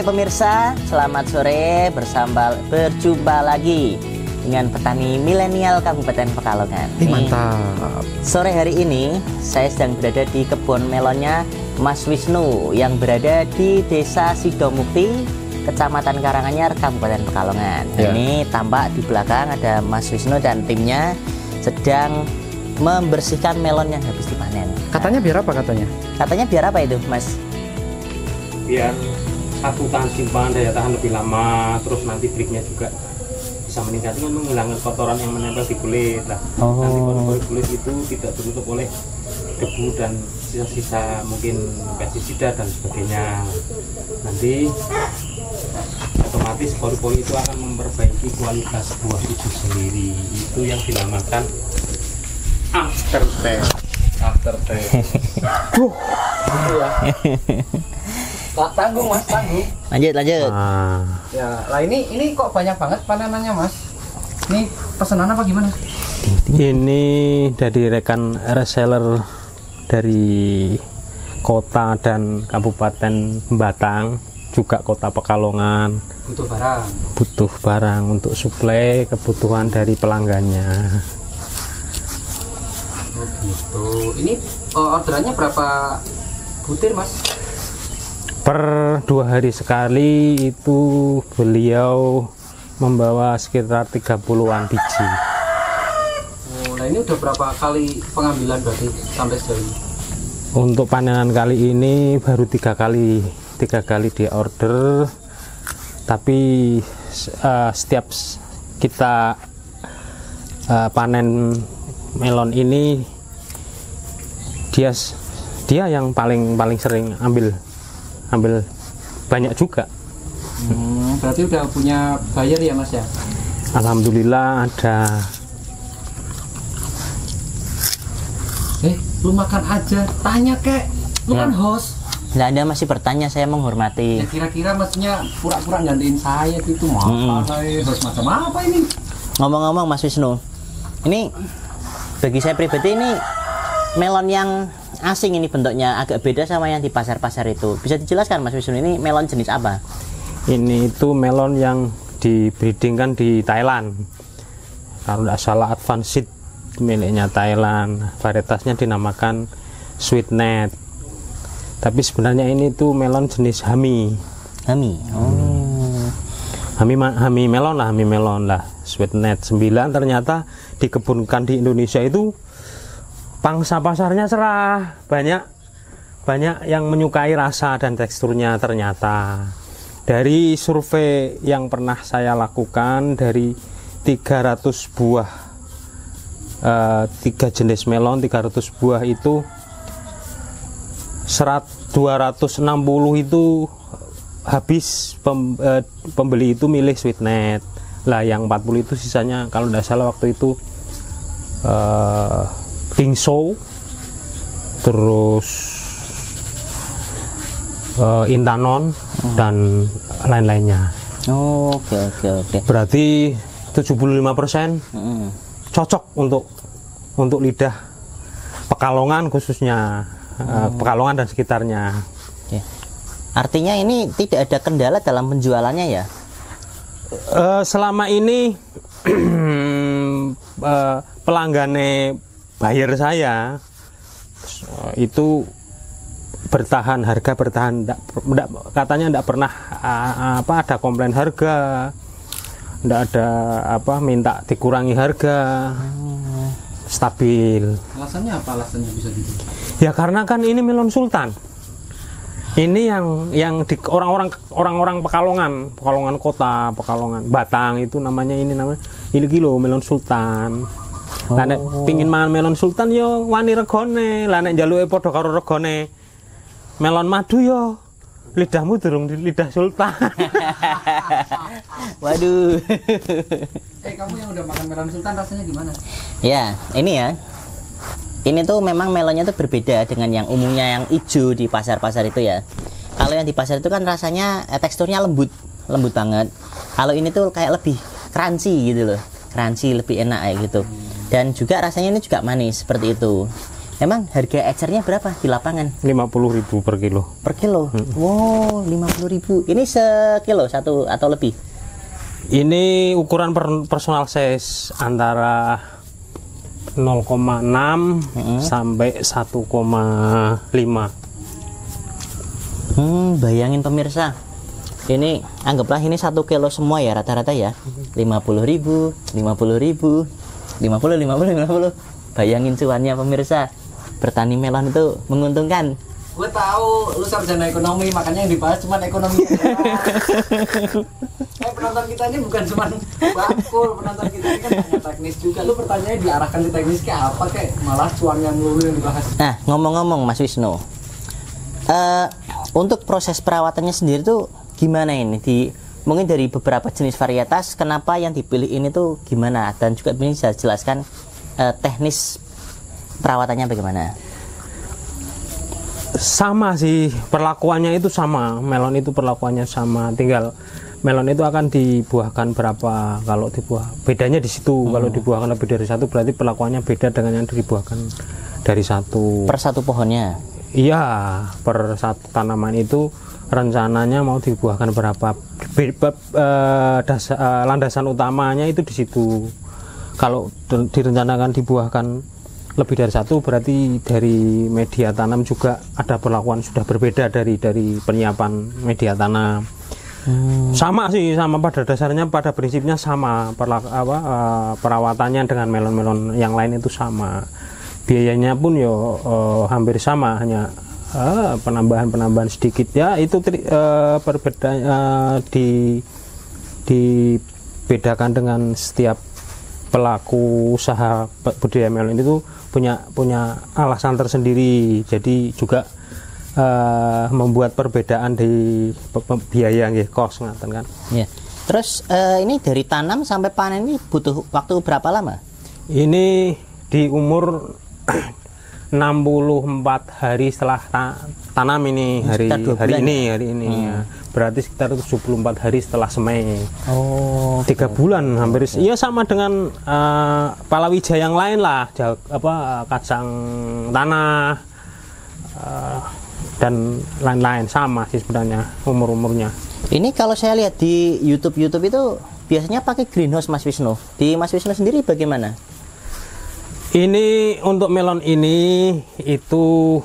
Oke pemirsa, selamat sore, berjumpa lagi dengan petani milenial Kabupaten Pekalongan. Mantap. Sore hari ini saya sedang berada di kebun melonnya Mas Wisnu yang berada di Desa Sidomukti, Kecamatan Karanganyar, Kabupaten Pekalongan. Ya. Ini tampak di belakang ada Mas Wisnu dan timnya sedang membersihkan melon yang habis dipanen. Katanya biar apa katanya? Katanya biar apa itu, Mas? Biar satu tahan simpan daya tahan lebih lama, terus nanti breaknya juga bisa meningkatkan, menghilangkan kotoran yang menempel di kulit lah. Nanti kotoran kulit itu tidak tertutup oleh debu dan sisa-sisa mungkin pestisida dan sebagainya. Nanti otomatis pori-pori itu akan memperbaiki kualitas buah itu sendiri. Itu yang dinamakan aftertaste. Itu ya. Tak tanggung mas, tanggung. Lanjut. Ya, lah ini kok banyak banget panenannya mas? Ini pesanan apa gimana? Ini dari rekan reseller dari kota dan Kabupaten Batang, juga kota Pekalongan. Butuh barang untuk suplai kebutuhan dari pelanggannya. Oh gitu. Ini orderannya berapa butir mas? Per 2 hari sekali itu beliau membawa sekitar 30-an biji. Oh, nah ini udah berapa kali pengambilan berarti sampai sejauh ini? Untuk panenan kali ini baru 3 kali di order, tapi setiap kita panen melon ini dia yang paling sering ambil banyak juga. Berarti udah punya buyer ya mas ya? Alhamdulillah ada. Lu makan aja, tanya kek, lu kan host. Nggak, Anda masih bertanya, saya menghormati. Ya kira-kira maksudnya pura-pura gantiin saya gitu, mau apa saya host macam apa ini? Ngomong-ngomong Mas Wisnu, ini bagi saya pribadi ini melon yang asing, ini bentuknya agak beda sama yang di pasar-pasar itu. Bisa dijelaskan Mas Wisnu, ini melon jenis apa? Ini itu melon yang dibreedingkan di Thailand. Kalau tidak salah advanced seed miliknya Thailand. Varietasnya dinamakan sweetnet. Tapi sebenarnya ini tuh melon jenis hami. Hami. Oh. Hami melon lah. Sweetnet 9 ternyata dikebunkan di Indonesia itu pangsa pasarnya cerah, banyak yang menyukai rasa dan teksturnya. Ternyata dari survei yang pernah saya lakukan, dari 300 buah 3 jenis melon, 300 buah itu 260 itu habis, pembeli itu milih sweetnet lah. Yang 40 itu sisanya kalau tidak salah waktu itu Bingso, terus Intanon dan lain-lainnya. Oke. Berarti 75% cocok untuk lidah Pekalongan, khususnya Pekalongan dan sekitarnya. Oke. Artinya ini tidak ada kendala dalam penjualannya ya? Selama ini pelanggannya buyer saya itu harga bertahan, katanya tidak pernah ada komplain harga, tidak ada minta dikurangi harga, stabil. Alasannya apa? Alasannya bisa gitu? Ya karena kan ini melon sultan. Ini yang di orang-orang Pekalongan kota, Pekalongan Batang itu namanya ini kilo melon sultan. Lah nek pengin mangan melon sultan yo wani regone. Lah nek njaluke padha karo regone melon madu yo lidahmu durung lidah sultan. Waduh. Kamu yang udah makan melon sultan rasanya gimana? Ya, ini ya. Ini tuh memang melonnya tuh berbeda dengan yang umumnya yang hijau di pasar-pasar itu ya. Kalau yang di pasar itu kan rasanya teksturnya lembut banget. Kalau ini tuh kayak lebih crunchy gitu loh. Crunchy, lebih enak kayak gitu. Dan juga rasanya ini juga manis seperti itu. Emang harga ecernya berapa di lapangan? 50.000 per kilo. Per kilo? Wow, 50.000. Ini sekilo satu atau lebih? Ini ukuran personal size antara 0,6 sampai 1,5. Bayangin pemirsa. Ini anggaplah ini 1 kilo semua ya rata-rata ya. 50.000, 50.000, 50. Bayangin cuannya pemirsa. Bertani melon itu menguntungkan. Gue tahu lu sarjana ekonomi, makanya yang dibahas cuma ekonomi. Penonton kita ini bukan cuma bakul, penonton kita ini kan hanya teknis juga. Lu pertanyaannya diarahkan ke teknis kayak apa, kayak malah cuannya melulu yang dibahas. Nah, ngomong-ngomong Mas Wisnu, untuk proses perawatannya sendiri tuh gimana ini? Mungkin dari beberapa jenis varietas, kenapa yang dipilih ini tuh gimana? Dan juga bisa jelaskan teknis perawatannya bagaimana? Sama sih, perlakuannya itu sama. Melon itu perlakuannya sama, tinggal melon itu akan dibuahkan berapa. Kalau dibuah bedanya di situ. Kalau dibuahkan lebih dari satu berarti perlakuannya beda dengan yang dibuahkan dari satu. Per satu pohonnya? Iya, per satu tanaman itu rencananya mau dibuahkan berapa. Landasan utamanya itu di situ. Kalau direncanakan dibuahkan lebih dari satu berarti dari media tanam juga ada perlakuan sudah berbeda dari penyiapan media tanam. Sama sih, sama pada dasarnya, pada prinsipnya sama. Perawatannya dengan melon-melon yang lain itu sama. Biayanya pun yo hampir sama, hanya penambahan sedikit ya. Itu perbedaan dibedakan dengan setiap pelaku usaha budidaya melon itu punya alasan tersendiri, jadi juga membuat perbedaan di biaya nggih, kos ngaten kan. Ya. Terus ini dari tanam sampai panen ini butuh waktu berapa lama? Ini di umur 64 hari setelah tanam ini, hari ini ya. Berarti sekitar 74 hari setelah semai. Oh, 3 bulan hampir. Iya, sama dengan palawija yang lain lah, kacang tanah dan lain-lain, sama sih sebenarnya umurnya. Ini kalau saya lihat di YouTube itu biasanya pakai greenhouse Mas Wisnu. Di Mas Wisnu sendiri bagaimana? Ini untuk melon ini itu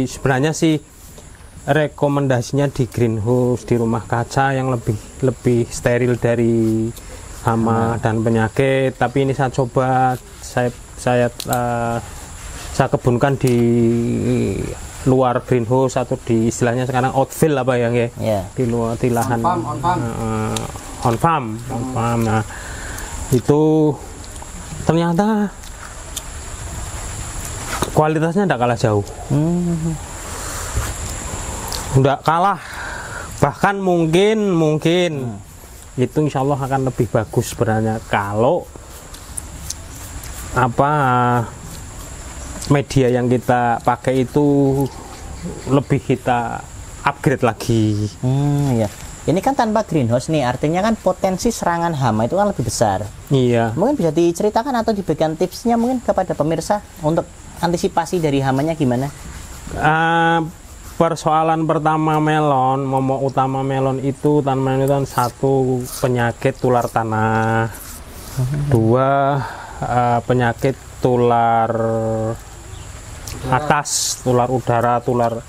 sebenarnya sih rekomendasinya di greenhouse, di rumah kaca yang lebih steril dari hama dan penyakit. Tapi ini saya coba saya kebunkan di luar greenhouse, atau di istilahnya sekarang outfield apa ya, di luar, di lahan on farm. Nah, itu ternyata kualitasnya tidak kalah jauh. Tidak kalah, bahkan mungkin itu insya Allah akan lebih bagus sebenarnya kalau media yang kita pakai itu lebih kita upgrade lagi. Ya. Ini kan tanpa greenhouse nih, artinya kan potensi serangan hama itu kan lebih besar. Iya. Mungkin bisa diceritakan atau diberikan tipsnya mungkin kepada pemirsa untuk antisipasi dari hamanya gimana? Persoalan pertama melon, momok utama melon itu, tanaman itu kan satu, penyakit tular tanah, dua, penyakit tular atas, tular udara, tular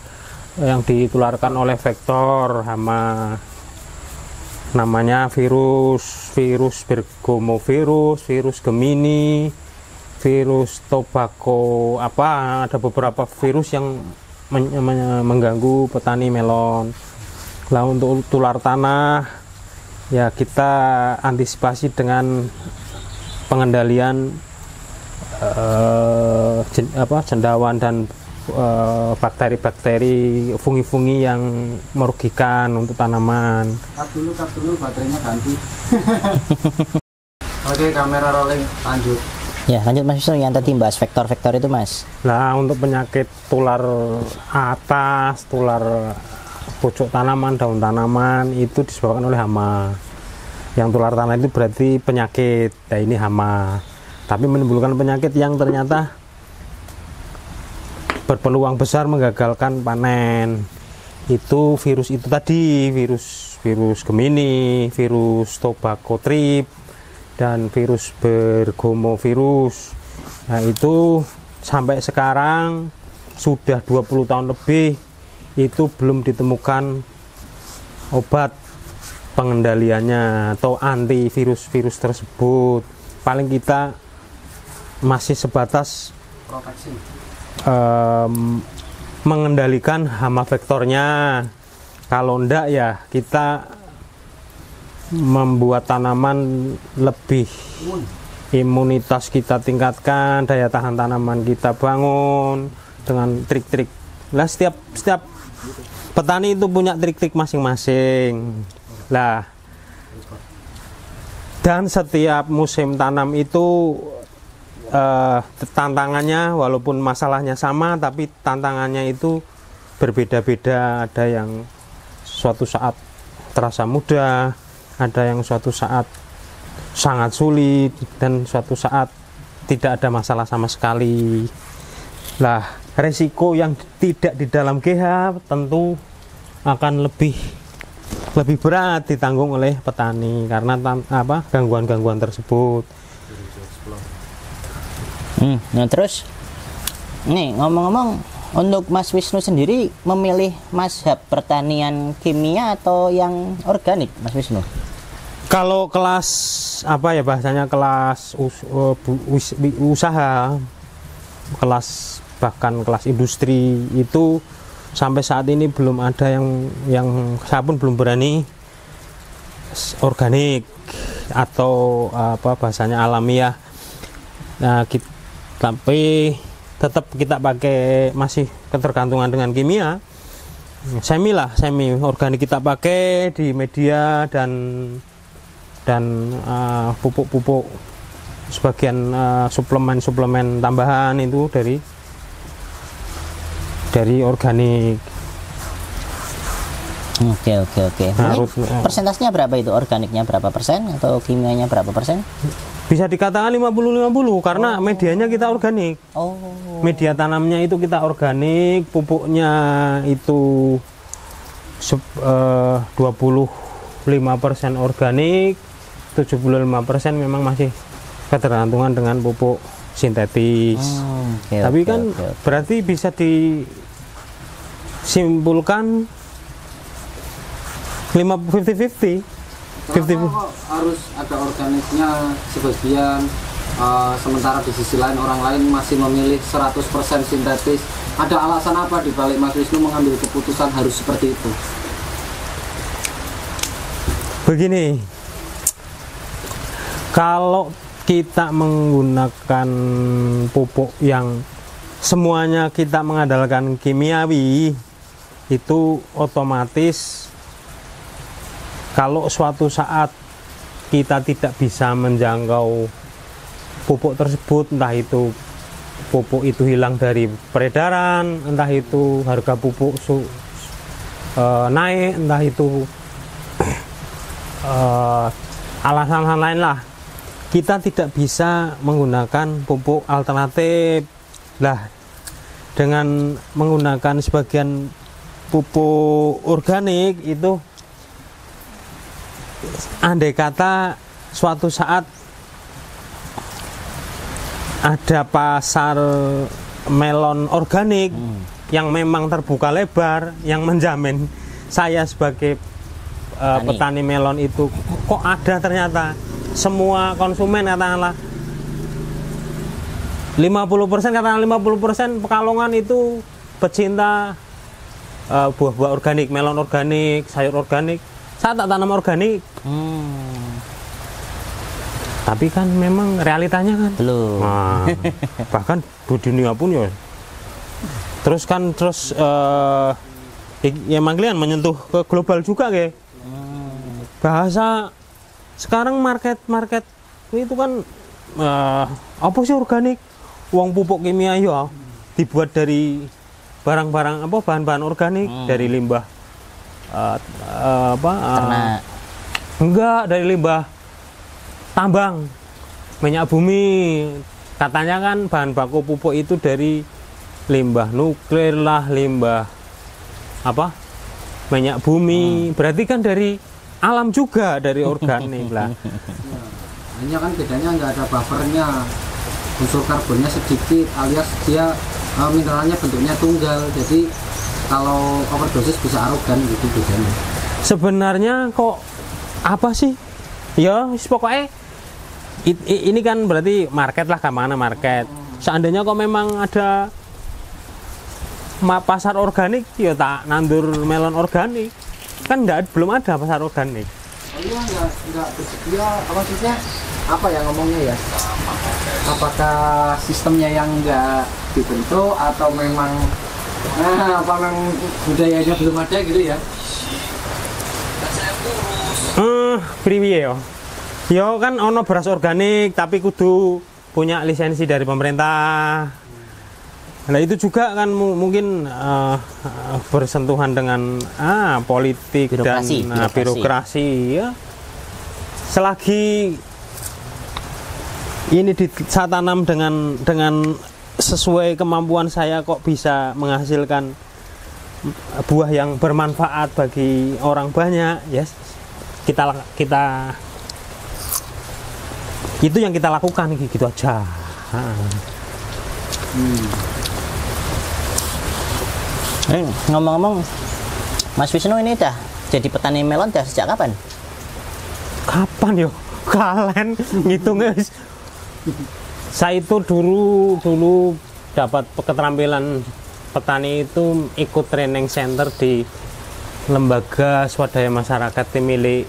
yang ditularkan oleh vektor hama, namanya virus bergomovirus, virus gemini, virus tobacco, ada beberapa virus yang mengganggu petani melon. Lah untuk tular tanah ya kita antisipasi dengan pengendalian cendawan dan bakteri-bakteri, fungi-fungi yang merugikan untuk tanaman. Cut dulu baterainya ganti. Oke, kamera rolling, lanjut. Ya, lanjut Mas Wisnu yang tadi bahas vektor-vektor itu Mas. Nah, untuk penyakit tular atas, tular pojok tanaman, daun tanaman itu disebabkan oleh hama. Yang tular tanah itu berarti penyakit, nah ini hama. Tapi menimbulkan penyakit yang ternyata berpeluang besar menggagalkan panen. Itu virus itu tadi, virus Gemini, virus tobacco trip, dan virus bergomovirus. Nah, itu sampai sekarang sudah 20 tahun lebih itu belum ditemukan obat pengendaliannya atau antivirus tersebut. Paling kita masih sebatas proteksi, mengendalikan hama vektornya. Kalau enggak ya kita membuat tanaman lebih imunitas kita tingkatkan, daya tahan tanaman kita bangun dengan trik-trik. Lah setiap petani itu punya trik-trik masing-masing. Lah, dan setiap musim tanam itu tantangannya walaupun masalahnya sama, tapi tantangannya itu berbeda-beda. Ada yang suatu saat terasa mudah, ada yang suatu saat sangat sulit, dan suatu saat tidak ada masalah sama sekali. Lah, resiko yang tidak di dalam GH tentu akan lebih berat ditanggung oleh petani karena gangguan-gangguan tersebut. Nah terus nih ngomong-ngomong, untuk Mas Wisnu sendiri memilih mazhab pertanian kimia atau yang organik, Mas Wisnu? Kalau kelas bahasanya kelas usaha, bahkan kelas industri itu sampai saat ini belum ada yang saya pun belum berani organik atau bahasanya alamiah. Nah, tapi tetap kita pakai, masih ketergantungan dengan kimia. Semi organik kita pakai di media dan pupuk-pupuk, sebagian suplemen tambahan itu dari organik. Oke. Persentasenya berapa itu? Organiknya berapa persen atau kimianya berapa persen? Bisa dikatakan 50-50 karena medianya kita organik. Media tanamnya itu kita organik, pupuknya itu 25% organik, 75% memang masih ketergantungan dengan pupuk sintetis. Tapi berarti bisa disimpulkan 50-50. Kenapa harus ada organiknya sebagian, sementara di sisi lain orang lain masih memilih 100% sintetis? Ada alasan apa di balik Mas Wisnu mengambil keputusan harus seperti itu? Begini, kalau kita menggunakan pupuk yang semuanya kita mengandalkan kimiawi, itu otomatis kalau suatu saat kita tidak bisa menjangkau pupuk tersebut, entah itu pupuk itu hilang dari peredaran, entah itu harga pupuk naik, entah itu alasan lain lah, kita tidak bisa menggunakan pupuk alternatif. Lah, dengan menggunakan sebagian pupuk organik itu, andai kata suatu saat ada pasar melon organik yang memang terbuka lebar, yang menjamin saya sebagai petani melon itu kok ada, ternyata semua konsumen katakanlah 50% Pekalongan itu pecinta buah-buah organik, melon organik, sayur organik, saya tak tanam organik. Tapi kan memang realitanya kan belum. Nah, bahkan di dunia pun ya. Terus ya kalian menyentuh ke global juga ke. Bahasa sekarang market itu kan apa sih organik? Uang pupuk kimia ya dibuat dari barang-barang bahan-bahan organik, dari limbah enggak, dari limbah tambang, minyak bumi. Katanya kan bahan baku pupuk itu dari limbah nuklir lah, limbah apa minyak bumi, berarti kan dari alam juga, dari organik lah. Hanya kan bedanya nggak ada buffernya, unsur karbonnya sedikit, alias dia mineralnya bentuknya tunggal, jadi kalau overdosis bisa arogan gitu bedanya. Sebenarnya kok apa sih ya pokoknya ini kan berarti market lah, kemana market. Seandainya kok memang ada pasar organik, ya tak nandur melon organik. Kan belum ada pasar organik. Oh iya, nggak bersedia, maksudnya apa ya ngomongnya ya? Apakah sistemnya yang nggak dibentuk atau memang apa memang budayanya belum ada gitu ya? Priwiye yo. Yo kan ono beras organik tapi kudu punya lisensi dari pemerintah. Nah itu juga kan mungkin bersentuhan dengan politik birokrasi, dan birokrasi ya. Selagi ini saya tanam dengan sesuai kemampuan saya, kok bisa menghasilkan buah yang bermanfaat bagi orang banyak, ya kita itu yang kita lakukan gitu aja. Ngomong-ngomong, Mas Wisnu ini dah jadi petani melon dah sejak kapan? Kapan yo? Kalian ngitung guys. Saya itu dulu dapat keterampilan petani itu ikut training center di lembaga swadaya masyarakat milik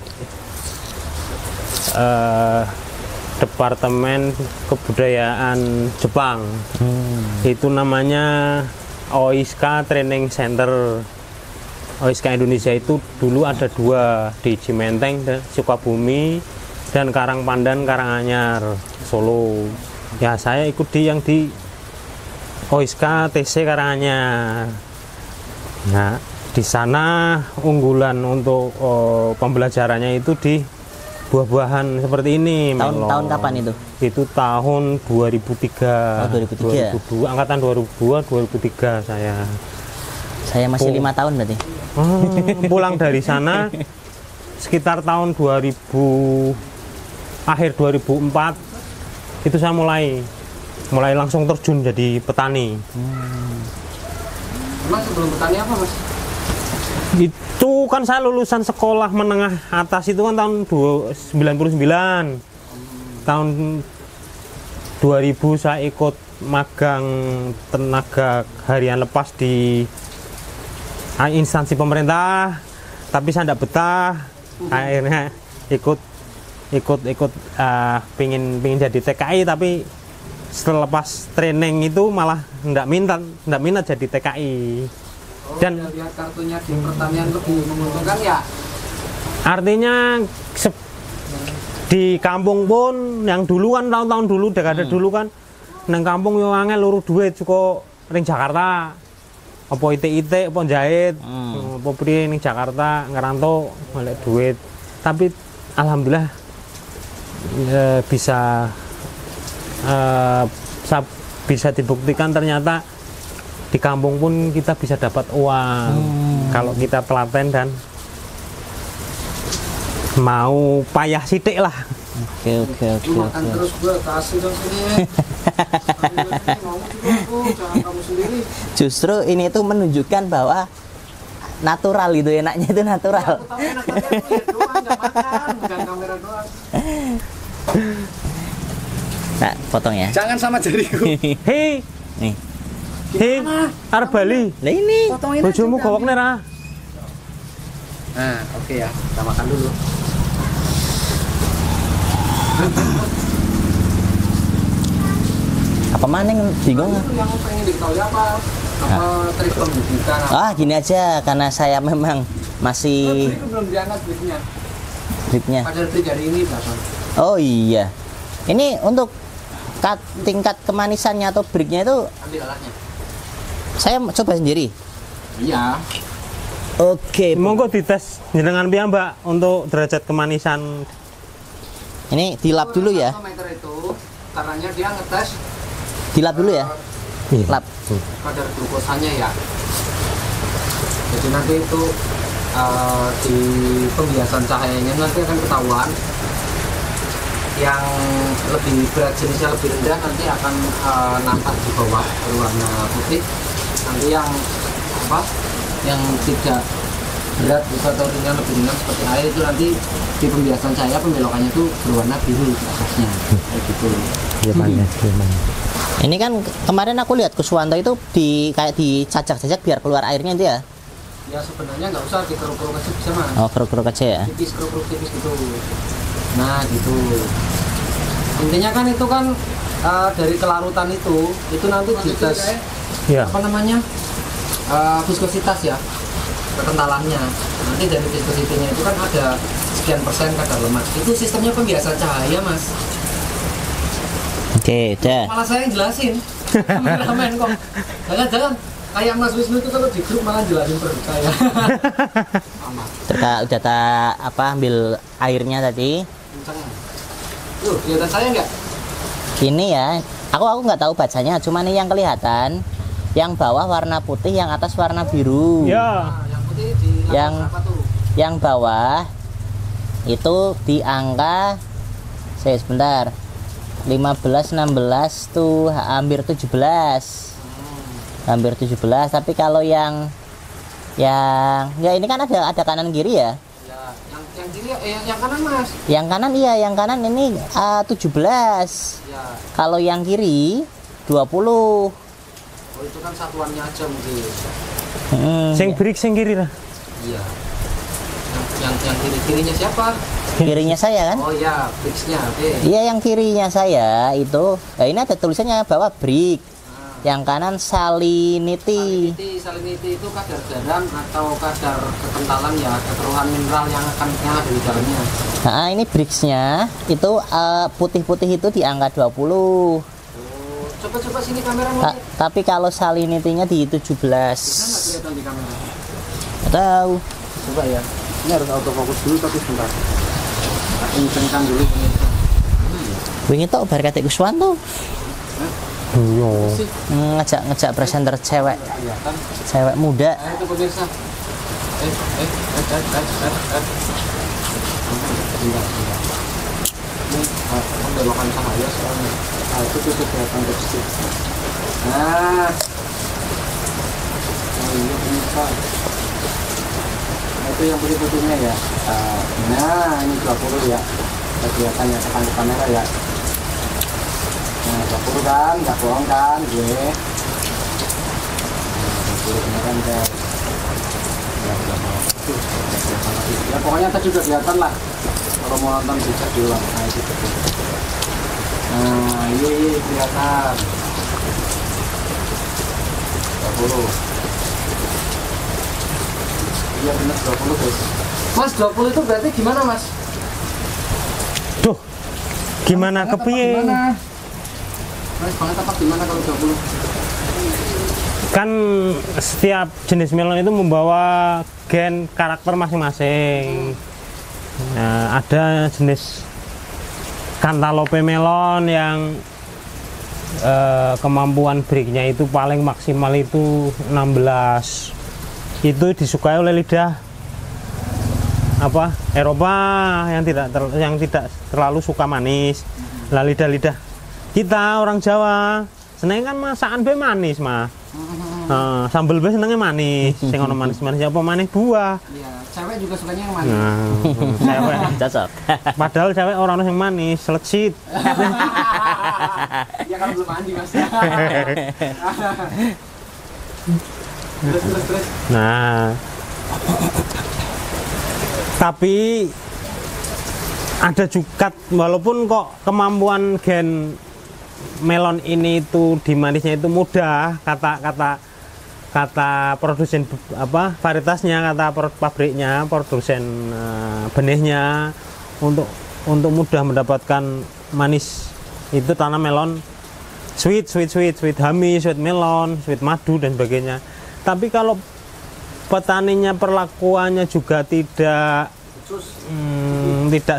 Departemen Kebudayaan Jepang. Itu namanya OISKA Training Center. OISKA Indonesia itu dulu ada 2 di Cimenteng dan Sukabumi, dan Karangpandan Karanganyar Solo. Ya saya ikut yang di OISKA TC Karanganyar. Nah di sana unggulan untuk pembelajarannya itu di buah-buahan seperti ini. Tahun kapan itu? Itu tahun 2003. 2002, angkatan 2003 saya. Saya masih 5 tahun berarti. Pulang dari sana sekitar tahun 2000, akhir 2004 itu saya mulai langsung terjun jadi petani. Mas sebelum petani apa Mas? Itu kan saya lulusan sekolah menengah atas itu kan tahun 99. Tahun 2000 saya ikut magang tenaga harian lepas di instansi pemerintah, tapi saya tidak betah. Akhirnya ikut pingin jadi TKI, tapi setelah lepas training itu malah tidak minat jadi TKI. Dan lihat kartunya di pertanian lebih menguntungkan ya. Artinya di kampung pun yang dulu kan tahun-tahun dulu dekade dulu kan nang kampung yo angel luru duit cukup ring Jakarta. Apa IT apa jahit, apa priye ning Jakarta ngerantau golek duit. Tapi alhamdulillah bisa dibuktikan ternyata di kampung pun kita bisa dapat uang kalau kita telaten dan mau payah sidik lah. Oke. Makan terus gue kasih dong sini. Mau juga aku, jangan kamu sendiri. Justru ini tuh menunjukkan bahwa natural itu, enaknya itu natural. Aku tahu enaknya aku ya doang, nggak makan, bukan kamera doang. Nah, potong ya. Jangan sama jariku. Hei, Nih. hei, arep Bali. Nah ini. Potongin aja, Bojomu udah. gowokne ra? Nah, oke ya, kita makan dulu. Apa maning bingung? Yang pengen diketahui apa trik pembibitan? Gini aja, karena saya memang masih Itu belum diangkat dripnya. dripnya. Padahal drip hari ini bahkan. Oh iya. Ini untuk tingkat kemanisannya atau breaknya itu Ambil alatnya. saya coba sendiri. Iya. Oke. Monggo dites jenengan piyambak untuk derajat kemanisan. Ini dilap dulu ya. Meter itu, karenanya dia ngetes Dilap dulu ya. Iya. Lap. kadar glukosanya ya. Jadi nanti itu di pembiasan cahayanya nanti akan ketahuan yang lebih berat jenisnya lebih rendah nanti akan nampak di bawah berwarna putih. Nanti yang apa yang tidak berat atau ringan lebih ringan seperti air itu nanti di pembiasan cahaya pembelokannya itu berwarna biru atasnya kayak gitu. Gimana? Gimana? Ini kan kemarin aku lihat Kuswanto itu kayak dicacak-cacak biar keluar airnya itu ya. Ya sebenarnya nggak usah dikeruk-keruk aja bisa mas. Oh, keruk-keruk aja ya. Tipis keruk-keruk tipis gitu. Nah gitu. Intinya kan itu kan dari kelarutan itu nanti dites Ya. apa namanya viskositas ya, kekentalannya. Nanti dari viskositinya itu kan ada sekian persen kadar lemak. Itu sistemnya pembiasa cahaya mas. Oke, udah. Malah saya yang jelasin. Kameramen kok. Jangan-jangan kayak Mas Wisnu itu kalau di grup malah jelasin produk saya. Sama. Udah ambil airnya tadi. Kenceng. Tuh, kelihatan saya nggak? Ini ya, aku nggak tahu bacanya, cuma nih yang kelihatan, yang bawah warna putih, yang atas warna biru. Ya. Nah, yang putih di Yang- apa tuh? Yang bawah itu di angka, sebentar, 15, 16 tuh hampir 17. Hampir 17, tapi kalau yang ya ini kan ada kanan kiri ya. Ya, yang kiri yang kanan mas. Yang kanan iya, yang kanan ini 17. Ya, Kalau yang kiri 20. oh itu kan satuannya aja mungkin. Sing break sing kiri lah. Iya. Yang kirinya siapa? Kirinya saya kan? Oh ya, fixnya. Oke. Iya, yang kirinya saya itu. Nah, ini ada tulisannya bawah brick. Yang kanan salinity. Salinity itu kadar garam atau kadar kekentalan ya, kekeruhan mineral yang ada di dalamnya. Nah, ini bricksnya itu putih-putih itu di angka 20. Oh, coba sini kamera mau. Tapi kalau salinity-nya di 17. Bisa nggak kelihatan di kamera? Nggak tahu. Coba ya. Ini harus autofocus dulu tapi sebentar. Tak kencengkan dulu pemirsa. Wingi tok bar katik Kuswanto. Iya. Sih, Ngejak presenter cewek. kelihatan. Cewek muda. Nah, itu pemirsa. Bentar. Ini pembelokan cahaya soalnya. Nah, itu tuh kelihatan kecil. Nah. Oh iya pemirsa. Nah, itu yang putih-putihnya ya. Nah, ini 20 ya. Kelihatan ya tekan kamera ya. Nah, 20 kan, nggak bohong kan gue. Nah, 20 beneran guys. Ya pokoknya tadi udah kelihatan lah. Kalau mau nonton bisa diulang. Nah itu tuh. Nah iya kelihatan. 20. Iya benar 20 guys. Mas 20 itu berarti gimana mas? Duh. Gimana kepiye? Gimana? Mas banget apa gimana kalau 20? Kan setiap jenis melon itu membawa gen karakter masing-masing. Nah, ada jenis Cantaloupe melon yang kemampuan breaknya itu paling maksimal itu 16. Itu disukai oleh lidah Eropa yang tidak terlalu suka manis. Lah lidah kita orang Jawa seneng kan masakan be manis mah. Sambel be senengnya manis. Sing ono manis-manis apa maneh buah. Iya, cewek juga sukanya yang manis. Nah, cewek. Cocok. Padahal cewek orang yang manis, seleksit. Ya kalau belum mandi mas. Terus. Nah, tapi ada juga walaupun kok kemampuan gen melon ini itu di manisnya itu mudah, kata produsen varietasnya, kata pabriknya, produsen benihnya untuk mudah mendapatkan manis itu tanam melon sweet honey, sweet melon, sweet madu dan sebagainya. Tapi kalau petaninya perlakuannya juga tidak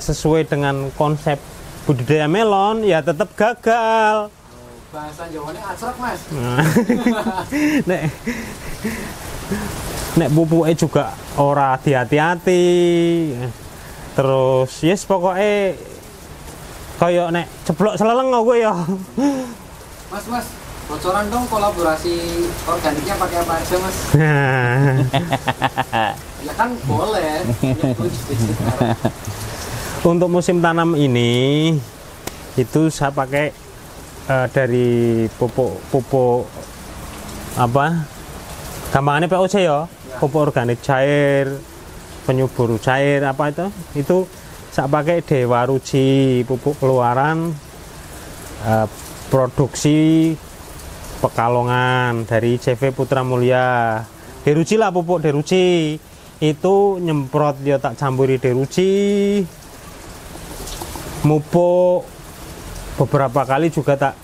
sesuai dengan konsep budidaya melon, ya tetap gagal. bahasa Jawanya asrak Mas. nek nek pupuke juga ora hati-hati. Terus yes pokoknya kayak nek ceplok seleleng gue ya. Mas, bocoran dong kolaborasi organiknya pakai apa aja Mas? Ya kan boleh. Untuk musim tanam ini itu saya pakai dari pupuk apa? Gampangannya POC ya, pupuk organik cair, penyubur cair apa itu? Itu saya pakai Dewa Ruci, pupuk keluaran produksi Pekalongan dari CV Putra Mulia. Deruci lah, pupuk Deruci itu nyemprot dia tak campuri Deruci, mupuk beberapa kali juga tak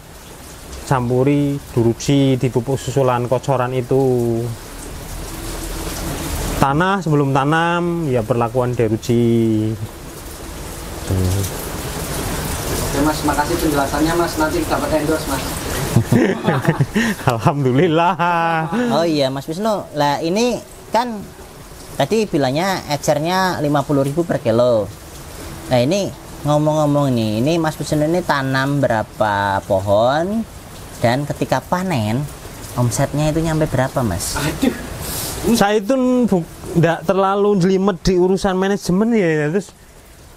campuri Deruci di pupuk susulan kocoran itu. Tanah sebelum tanam ya perlakuan Deruci. Oke Mas, makasih penjelasannya Mas, nanti dapat endorse Mas. Alhamdulillah. Oh iya Mas Wisnu, lah ini kan tadi bilangnya ecernya 50.000 per kilo. Nah ini ngomong-ngomong nih, ini Mas Wisnu ini tanam berapa pohon dan ketika panen omsetnya itu nyampe berapa Mas? Aduh. Saya itu enggak terlalu jelimet di urusan manajemen ya, terus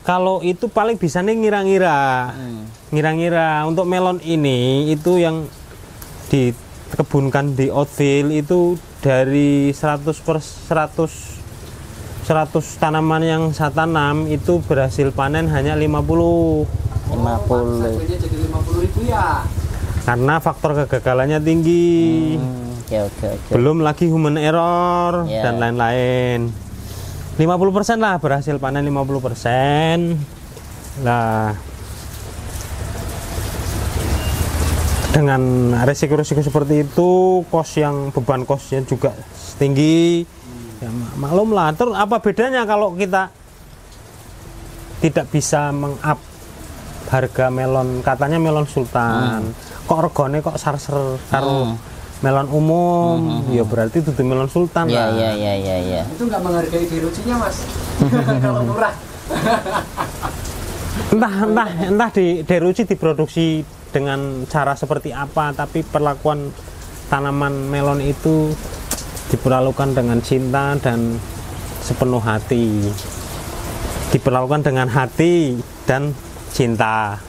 kalau itu paling bisa nih ngira-ngira untuk melon ini itu yang dikebunkan di outfield itu dari 100 tanaman yang saya tanam itu berhasil panen hanya 50. Harganya jadi 50.000 ya. Karena faktor kegagalannya tinggi. Oke. Belum lagi human error Ya. dan lain-lain. 50% lah berhasil panen 50%. Nah, dengan resiko-resiko seperti itu, beban kosnya juga tinggi. Ya, maklum lah. Terus apa bedanya kalau kita tidak bisa meng-up harga melon, katanya melon sultan. Kok regane kok sarser karo melon umum, ya berarti itu melon sultan lah. Iya. Itu nggak menghargai Derucinya Mas. Kalau murah. entah di Deruci diproduksi dengan cara seperti apa, tapi perlakuan tanaman melon itu diperlakukan dengan cinta dan sepenuh hati, diperlakukan dengan hati dan cinta.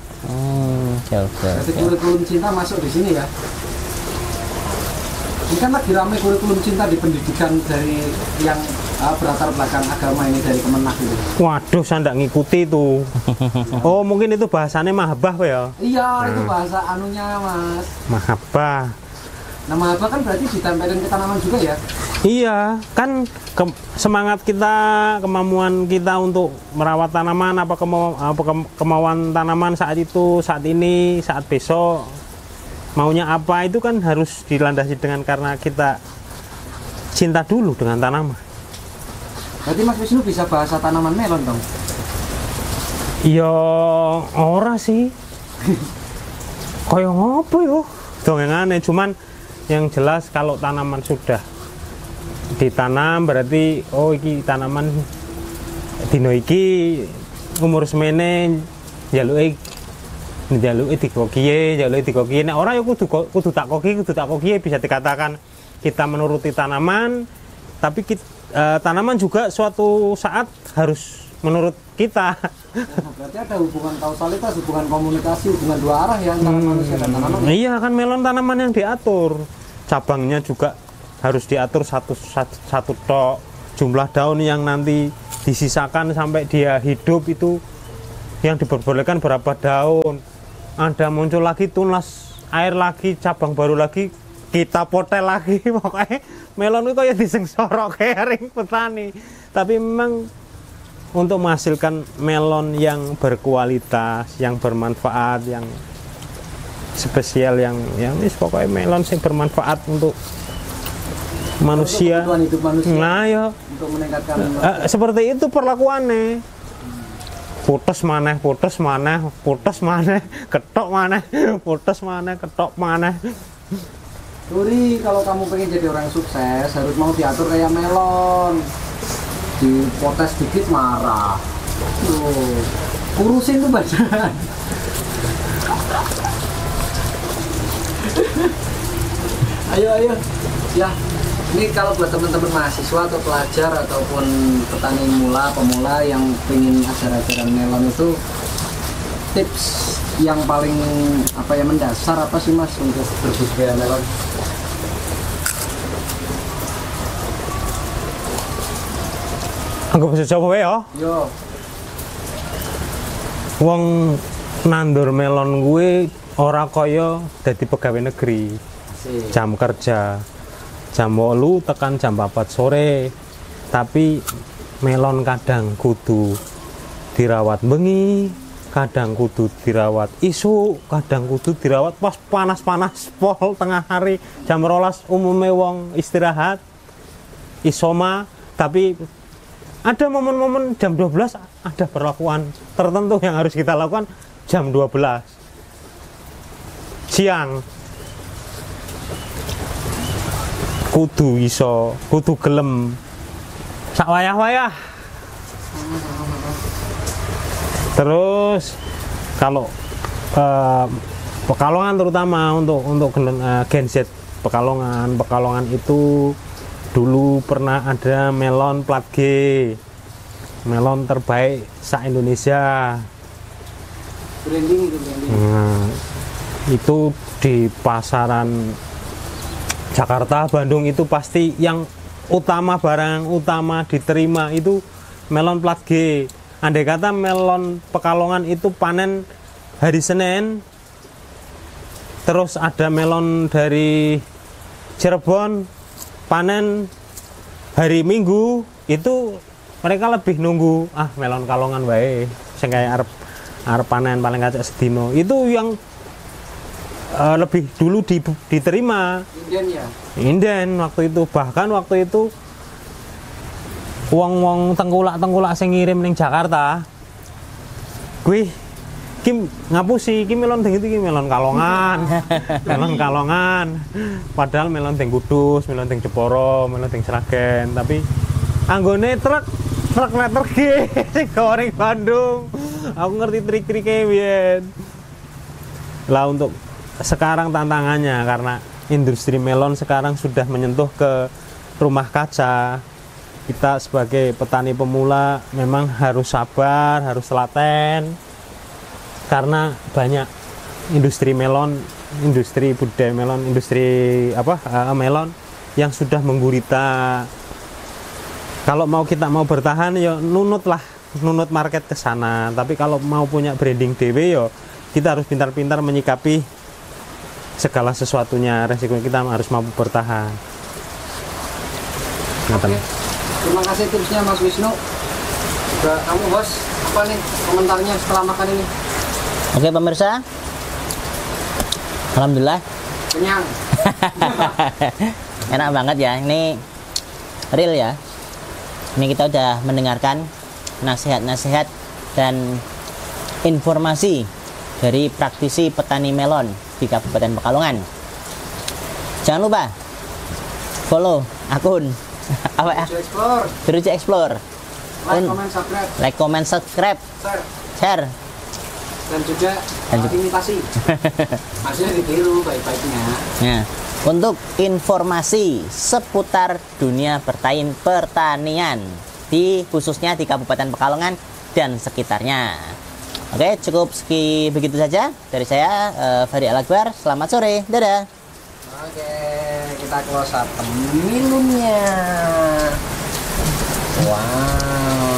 Jadi kurikulum cinta masuk di sini ya. Ini kan lagi ramai kurikulum cinta di pendidikan dari yang berlatar belakang agama ini dari Kemenak gitu. Waduh, saya nggak ngikuti itu. Oh, mungkin itu bahasanya mahabbah ya? Iya, itu bahasa anunya Mas. Mahabbah. Nah, mahabbah kan berarti ditempelin ke tanaman juga ya? Iya, kan semangat kita, kemampuan kita untuk merawat tanaman, kemauan tanaman saat itu, saat ini, saat besok, maunya apa itu kan harus dilandasi dengan karena kita cinta dulu dengan tanaman. Berarti Mas Wisnu bisa bahasa tanaman melon dong? Iya, ora sih. Kayak ngopo yo? Dongengane, cuman yang jelas kalau tanaman sudah ditanam berarti oh iki tanaman dino iki umur semene jaluke dikokiye nek ora ya kudu tak koki bisa dikatakan kita menuruti tanaman, tapi tanaman juga suatu saat harus menurut kita. Berarti ada hubungan kausalitas, hubungan komunikasi, hubungan dua arah ya antara manusia dan tanaman. Iya kan, melon tanaman yang diatur, cabangnya juga harus diatur satu tok, jumlah daun yang nanti disisakan sampai dia hidup itu yang diperbolehkan berapa daun. Ada muncul lagi tunas air lagi, cabang baru lagi, kita potel lagi. Pokoknya melon itu kayak disengsorok kering petani. Tapi memang untuk menghasilkan melon yang berkualitas, yang bermanfaat, yang spesial, yang pokoknya melon yang bermanfaat untuk manusia. Untuk hidup manusia. Nah ya, Untuk meningkatkan seperti itu perlakuannya. putus maneh, putus maneh, putus maneh, ketok maneh, putus maneh, ketok maneh. Duri, kalau kamu pengen jadi orang sukses harus mau diatur kayak melon. Dipotes dikit marah. Tuh, kurusin tuh badan. Ayo. Ya, ini kalau buat teman-teman mahasiswa atau pelajar ataupun petani pemula yang pengen ajar-ajaran melon itu, tips yang paling mendasar apa sih Mas untuk berbudidaya melon? Anggap bisa coba ya. Yo, Wong nandur melon gue ora kaya dadi pegawai negeri. asik. Jam kerja jam 8 tekan jam 4 sore, tapi melon kadang kudu dirawat bengi, kadang kudu dirawat isu, kadang kudu dirawat pas panas-panas pol tengah hari jam 12 umumnya wong istirahat isoma, tapi ada momen-momen jam 12 ada perlakuan tertentu yang harus kita lakukan jam 12 siang. Kudu iso, kudu gelem sak wayah-wayah. Terus kalau Pekalongan terutama untuk Gen Z Pekalongan itu dulu pernah ada melon plat G, melon terbaik se-Indonesia. Branding itu branding. Nah, itu di pasaran Jakarta, Bandung itu pasti yang utama, barang utama diterima itu melon plat G. Andai kata melon Pekalongan itu panen hari Senin, terus ada melon dari Cirebon panen hari Minggu, itu mereka lebih nunggu melon Kalongan wae sing kaya arep panen paling kacak sedino. Itu yang lebih dulu diterima. Inden ya. Inden waktu itu, bahkan waktu itu wong tengkulak sing ngirim ning Jakarta kuwi Kim ngapusi iki melon ding iki melon Kalongan. Melon Kalongan. Padahal melon ding Kudus, melon ding Jepara, melon ding Sragen, tapi anggone truk letter G sing goreng Bandung. Aku ngerti trik-trike biyen. Lah untuk sekarang tantangannya karena industri melon sekarang sudah menyentuh ke rumah kaca. Kita sebagai petani pemula memang harus sabar, harus telaten, karena banyak industri melon, industri budidaya melon, industri melon yang sudah menggurita. Kalau kita mau bertahan ya nunut market ke sana. Tapi kalau mau punya branding dewe ya kita harus pintar-pintar menyikapi segala sesuatunya, resiko kita harus mampu bertahan. Oke. Terima kasih tipsnya Mas Wisnu. Juga kamu bos, apa nih komentarnya setelah makan ini? Oke pemirsa, alhamdulillah Kenyang. enak banget ya, ini real ya. Ini kita udah mendengarkan nasihat-nasihat dan informasi dari praktisi petani melon di Kabupaten Pekalongan. Jangan lupa follow akun Beruji Explore. Like, comment, subscribe, share. Dan juga imitasi. Maksudnya ditiru baik-baiknya. Nah, untuk informasi seputar dunia pertanian khususnya di Kabupaten Pekalongan dan sekitarnya. Oke, cukup begitu saja dari saya, Fahri Al-Akbar. Selamat sore, dadah. Oke, kita close up minumnya. Wow.